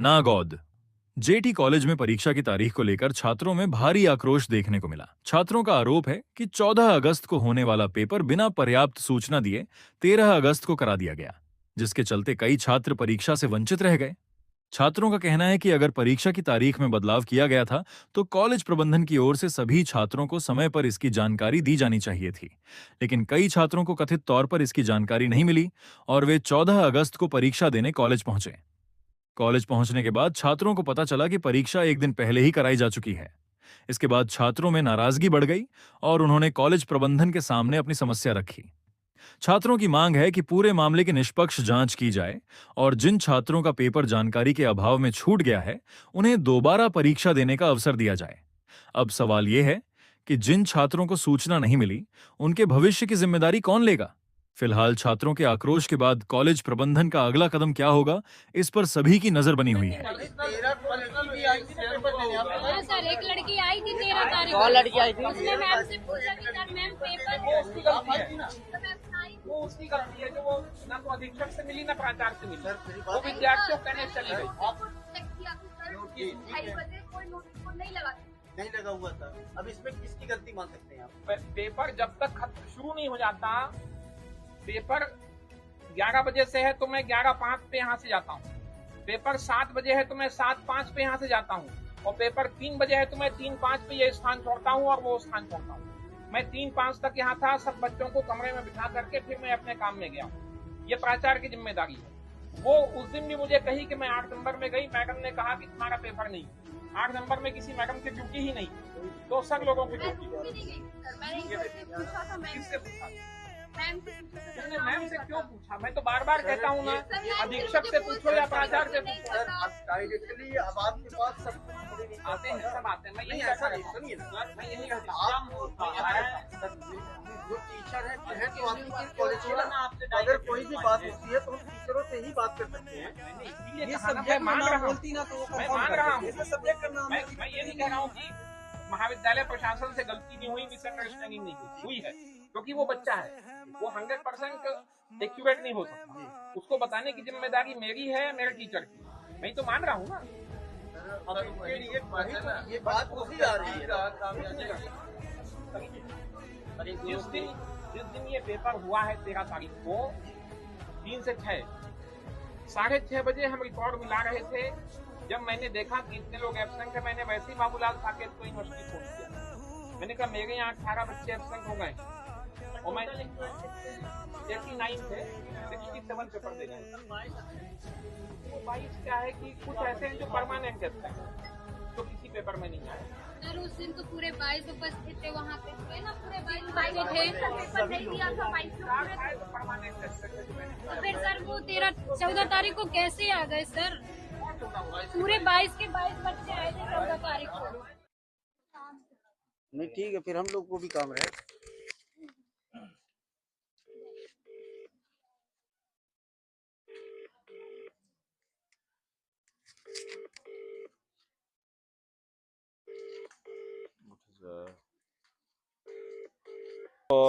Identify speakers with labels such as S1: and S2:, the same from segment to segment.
S1: Nagod jetty college में परीक्षा की तारीख को लेकर छात्रों में भारी आक्रोश देखने को मिला। छात्रों का आरोप है कि 14 अगस्त को होने वाला पेपर बिना पर्याप्त सूचना दिए 13 अगस्त को करा दिया गया, जिसके चलते कई छात्र परीक्षा से वंचित रह गए। छात्रों का कहना है कि अगर परीक्षा की तारीख में बदलाव किया गया था, तो कॉलेज प्रबंधन की ओर से सभी छात्रों को समय पर इसकी जानकारी दी जानी चाहिए थी। लेकिन कई छात्रों को कथित तौर पर इसकी जानकारी नहीं मिली और वे 14 अगस्त को परीक्षा देने कॉलेज पहुंचे। कॉलेज पहुंचने के बाद छात्रों को पता चला कि परीक्षा एक दिन पहले ही कराई जा चुकी है। इसके बाद छात्रों में नाराजगी बढ़ गई और उन्होंने कॉलेज प्रबंधन के सामने अपनी समस्या रखी। छात्रों की मांग है कि पूरे मामले की निष्पक्ष जांच की जाए और जिन छात्रों का पेपर जानकारी के अभाव में छूट गया है, उन्हें दोबारा परीक्षा देने का अवसर दिया जाए। अब सवाल यह है कि जिन छात्रों को सूचना नहीं मिली, उनके भविष्य की जिम्मेदारी कौन लेगा? फिलहाल छात्रों के आक्रोश के बाद कॉलेज प्रबंधन का अगला कदम क्या होगा, इस पर सभी की नजर बनी हुई है।
S2: हाँ सर, एक लड़की आई थी 13 तारीख
S3: को। लड़की आई थी,
S2: उसने मैम से पूछा कि सर मैम पेपर
S4: वो उसकी गलती है जो वो ना तो अधीक्षक से मिली ना प्राचार्य से मिली, वो विद्यार्थियों कहने चली गई।
S3: नहीं लगा हुआ था। अब इसमें किसकी गलती मान सकते हैं आप?
S4: पेपर जब तक शुरू नहीं हो जाता, पेपर 11 बजे से है तो मैं 11:05 पे यहाँ से जाता हूँ। पेपर 7 बजे है तो मैं 7:05 पे यहाँ से जाता हूँ। और पेपर 3 बजे है तो मैं 3:05 पे ये स्थान छोड़ता हूँ और वो स्थान छोड़ता हूँ। मैं 3:05 तक यहाँ था, सब बच्चों को कमरे में बिठा करके फिर मैं अपने काम में गया हूँ। ये प्राचार्य की जिम्मेदारी है। वो उस दिन भी मुझे कही कि मैं 8 नंबर में गई, मैडम ने कहा कि तुम्हारा पेपर नहीं। 8 नंबर में किसी मैडम की ड्यूटी ही नहीं, तो सब लोगों की ड्यूटी। किससे पूछा? मैम से क्यों पूछा? मैं तो बार बार कहता हूँ ना, अधीक्षक से पूछो या प्राचार्य से पूछो।
S3: डायरेक्टली अब आपके पास सब
S4: आते हैं, सब आते हैं। मैं यही
S3: ऐसा नहीं, सुनिए
S4: मैं यही
S3: जो टीचर है तो आपकी कॉलेज में अगर कोई भी बात होती है तो हम टीचरों से ही बात कर सकते हैं।
S4: ये सब्जेक्ट मान रहा हूँ, मैं मान रहा हूँ, मैं ये नहीं कह रहा हूँ कि महाविद्यालय प्रशासन से गलती नहीं हुई, मिसअंडरस्टैंडिंग नहीं हुई है, क्योंकि वो बच्चा है, वो 100% एक्यूरेट नहीं हो सकता। उसको बताने की जिम्मेदारी मेरी है, मेरे टीचर की। मैं तो मान रहा हूँ ना।
S3: ये बात उसी आ रही है।
S4: जिस दिन ये पेपर हुआ है 13 तारीख को 3 से 6, 6:30 बजे हम रिकॉर्ड मिला रहे थे। जब मैंने देखा कि इतने लोग एब्सेंट है, मैंने वैसे ही बाबूलाल साकेत को यूनिवर्सिटी फोन किया। मैंने कहा मेरे यहाँ 18 बच्चे एब्सेंट हो गए और मैं 89 थे, 67 पेपर दे गए। 22 क्या है कि कुछ ऐसे हैं जो परमानेंट एब्सेंट हैं, तो किसी पेपर में नहीं आए।
S2: सर उस दिन तो पूरे 22 उपस्थित थे वहाँ पे, ना पूरे 22 बच्चे थे। पेपर नहीं दिया था 22
S4: परमानेंट एब्सेंट।
S2: तो फिर सर वो 14 तारीख को कैसे आ गए सर? पूरे 22 के 22 बच्चे आए थे 14 तारीख को।
S3: नहीं ठीक है, फिर हम लोग को भी काम रहे।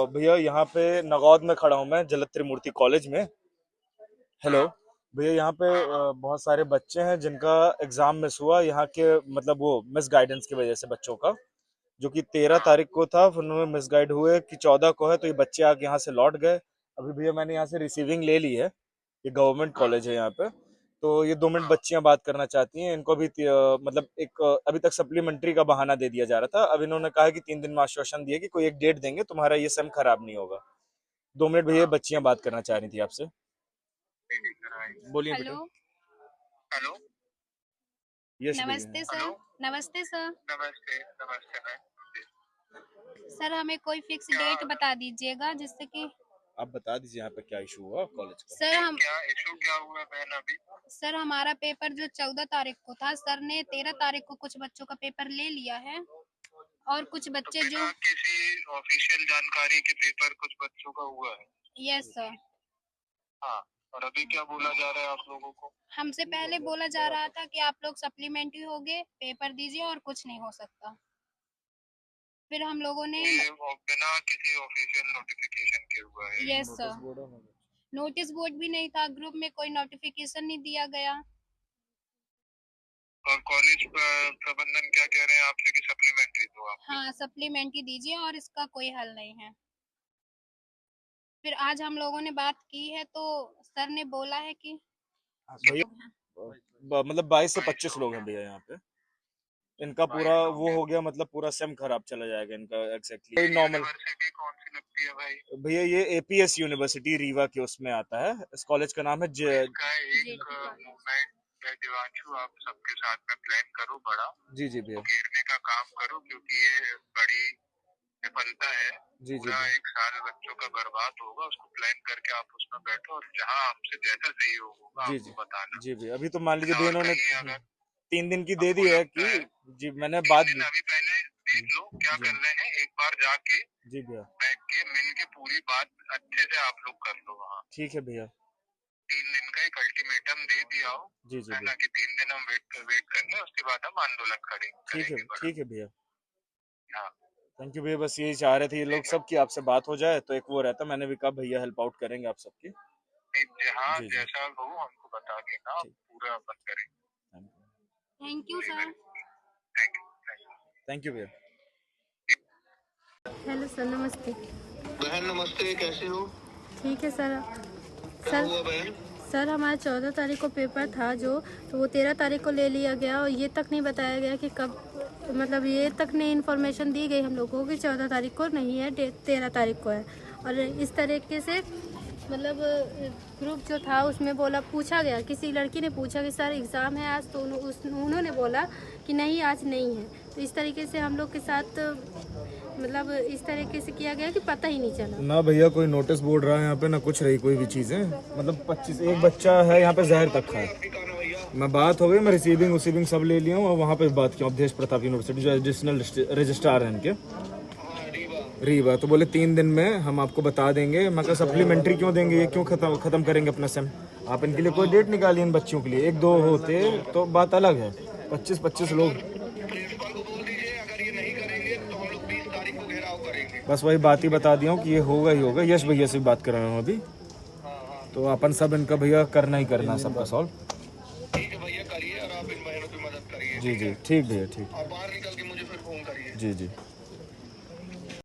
S5: भैया यहाँ पे नगौद में खड़ा हूँ मैं, जलत त्रिमूर्ति कॉलेज में। हेलो भैया, यहाँ पे बहुत सारे बच्चे हैं जिनका एग्जाम मिस हुआ, यहाँ के मतलब वो मिस गाइडेंस की वजह से बच्चों का, जो कि 13 तारीख को था, फिर उन्होंने मिस गाइड हुए कि 14 को है, तो ये बच्चे आके यहाँ से लौट गए। अभी भैया मैंने यहाँ से रिसीविंग ले ली है, ये गवर्नमेंट कॉलेज है यहाँ पे। तो ये 2 मिनट बच्चियां बात करना चाहती हैं। इनको भी मतलब एक अभी तक सप्लीमेंट्री का बहाना दे दिया जा रहा था। अब इन्होंने कहा कि 3 दिन में आश्वासन दिया कि कोई एक डेट देंगे, तुम्हारा ये सेम खराब नहीं होगा। 2 मिनट भैया, बच्चियां बात करना चाह रही थी आपसे। बोलिए बेटा।
S6: हेलो।
S5: यस
S2: नमस्ते सर। नमस्ते सर।
S6: नमस्ते मैम।
S2: सर हमें कोई फिक्स डेट बता दीजिएगा जिससे कि
S5: आप बता दीजिए यहाँ पे क्या इशू हुआ कॉलेज का।
S2: सर हम
S6: क्या इशू क्या हुआ बहन? अभी
S2: सर हमारा पेपर जो 14 तारीख को था, सर ने 13 तारीख को कुछ बच्चों का पेपर ले लिया है और कुछ बच्चे
S6: तो
S2: जो
S6: किसी ऑफिशियल जानकारी के पेपर कुछ बच्चों का हुआ है?
S2: Yes sir.
S6: हाँ, और अभी क्या बोला जा रहा है आप लोगों को?
S2: हमसे पहले बोला जा रहा था कि आप लोग सप्लीमेंट्री होगे, पेपर दीजिए और कुछ नहीं हो सकता। फिर हम लोगों ने
S6: बिना किसी ऑफिशियल नोटिफिकेशन के हुआ है?
S2: Yes sir. नोटिस बोर्ड भी नहीं था, ग्रुप में कोई नोटिफिकेशन नहीं दिया गया।
S6: और कॉलेज प्रबंधन क्या कह रहे हैं आपसे कि सप्लीमेंट्री दो आप?
S2: हाँ, सप्लीमेंट्री दीजिए और इसका कोई हल नहीं है। फिर आज हम लोगों ने बात की है तो सर ने बोला है कि
S5: भैया मतलब 22 से 25 लोग हैं भैया यहाँ पे। इनका पूरा वो हो गया, मतलब पूरा सेम खराब चला जाएगा इनका। Exactly normal.
S6: यूनिवर्सिटी कौन सी लगती है भाई?
S5: भैया ये एपीएस यूनिवर्सिटी रीवा के उसमें आता है। इस कॉलेज का नाम है
S6: इसका एक मूवमेंट दिवांशु आप सबके साथ में प्लान करो बड़ा,
S5: जी जी भैया,
S6: घेरने का काम करो, क्योंकि ये बड़ी विफलता है।
S5: जी जी
S6: पूरा एक साल बच्चों का बर्बाद होगा, उसको प्लान करके आप उसमें बैठो और जहाँ हमसे जैसा सही होगा
S5: जी
S6: आपको
S5: जी
S6: बताना।
S5: जी भैया। अभी तो मान लीजिए भैया इन्होंने
S6: कहीं अगर
S5: 3 दिन की दे दी
S6: आपको
S5: है
S6: लगता
S5: कि
S6: है
S5: जी मैंने
S6: 3
S5: बात
S6: दिन अभी पहले देख लो क्या
S5: जी।
S6: कर रहे हैं, एक बार जाके
S5: जी भैया,
S6: बैठ के मिल के पूरी बात अच्छे से आप लोग कर लो वहाँ।
S5: ठीक है भैया।
S6: 3 दिन का एक अल्टीमेटम दे दिया हो,
S5: जी जी
S6: है
S5: भैया,
S6: ना, कि 3 दिन हम वेट कर लें, उसके बाद हम आंदोलन करेंगे बड़ा।
S5: ठीक है भैया।
S6: हाँ
S5: थैंक यू भैया। बस यही चाह रहे थे ये लोग सब कि आपसे बात हो जाए, तो एक वो रहता। मैंने भी कहा भैया हेल्प आउट करेंगे आप सबकी।
S6: जहाँ
S5: जी जी,
S6: जैसा हो हमको बता देना,
S5: ठीक।
S6: पूरा अपन करेंगे।
S2: Thank you sir.
S6: Thank you.
S5: Thank you भैया।
S7: हेलो सर, नमस्ते।
S6: बहन नमस्ते, कैसे हो?
S7: ठीक है सर।
S6: क्या
S7: सर
S6: हुआ बहन?
S7: सर हमारा 14 तारीख को पेपर था जो, तो वो 13 तारीख को ले लिया गया और ये तक नहीं बताया गया कि कब, मतलब ये तक नहीं इन्फॉर्मेशन दी गई हम लोगों को कि 14 तारीख को नहीं है, 13 तारीख को है। और इस तरीके से मतलब ग्रुप जो था उसमें बोला, पूछा गया, किसी लड़की ने पूछा कि सर एग्ज़ाम है आज, तो उन्होंने बोला कि नहीं आज नहीं है। तो इस तरीके से हम लोग के साथ मतलब इस तरीके से किया गया कि पता ही नहीं चला।
S5: ना भैया कोई नोटिस बोर्ड रहा है यहाँ पे, ना कुछ रही कोई भी चीजें। मतलब 25 एक बच्चा है यहाँ पे जहर तक खाया। मैं बात हो गई, मैं रिसीविंग सब ले लिया हूँ और वहाँ पे बात की अवधेश प्रताप यूनिवर्सिटी जो एडिशनल रजिस्ट्रार हैं इनके, रीवा। तो बोले 3 दिन में हम आपको बता देंगे। मैं कहा सप्लीमेंट्री क्यों देंगे, ये क्यों खत्म करेंगे अपना सेम? आप इनके लिए कोई डेट निकालिए इन बच्चों के लिए। 1-2 होते तो बात अलग है, 25-25 लोग। बस वही बात ही बता दिया हूँ कि ये होगा ही होगा। यश भैया से बात कर रहा हूँ अभी, तो अपन सब इनका भैया करना ही करना सबका सॉल्व।
S6: ठीक है भैया, करिए और आप इन बहनों की मदद करिए।
S5: जी जी ठीक भैया, ठीक।
S6: और बाहर निकल के मुझे फिर फोन करिए।
S5: जी जी।